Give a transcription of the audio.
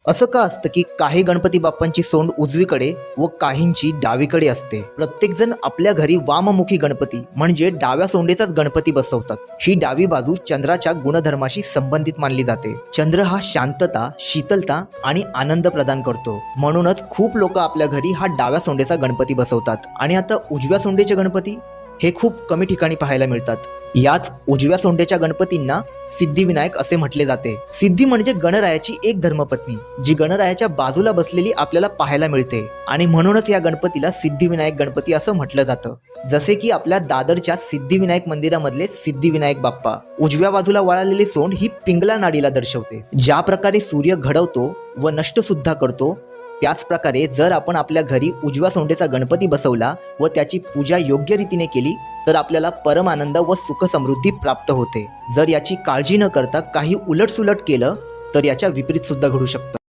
असं का असतं की काही गणपती बाप्पांची सोंड उजवीकडे व काहींची डावीकडे असते? प्रत्येक जण आपल्या घरी वाममुखी गणपती म्हणजे डाव्या सोंडेचाच गणपती बसवतात. ही डावी बाजू चंद्राच्या गुणधर्माशी संबंधित मानली जाते. चंद्र हा शांतता, शीतलता आणि आनंद प्रदान करतो. म्हणूनच खूप लोक आपल्या घरी हा डाव्या सोंडेचा गणपती बसवतात. आणि आता उजव्या सोंडेचे गणपती हे खूप कमी ठिकाणी पाहायला मिळतात. याच उजव्या सोंडेच्या गणपतींना सिद्धिविनायक असे म्हटले जाते. सिद्धी म्हणजे गणरायाची एक धर्मपत्नी, जी गणरायाच्या बाजूला बसलेली आपल्याला पाहायला मिळते आणि म्हणूनच या गणपतीला सिद्धिविनायक गणपती असं म्हटलं जातं. जसे की आपल्या दादरच्या सिद्धिविनायक मंदिरामधले सिद्धिविनायक बाप्पा. उजव्या बाजूला वळालेली सोंड ही पिंगला नाडीला दर्शवते. ज्या प्रकारे सूर्य घडवतो व नष्ट सुद्धा करतो, त्याच प्रकारे जर आपण आपल्या घरी उजव्या सोंडेचा गणपती बसवला व त्याची पूजा योग्य रीतीने केली तर आपल्याला परम आनंद व सुख समृद्धी प्राप्त होते. जर याची काळजी न करता काही उलटसुलट केलं तर याच्या विपरीत सुद्धा घडू शकतं.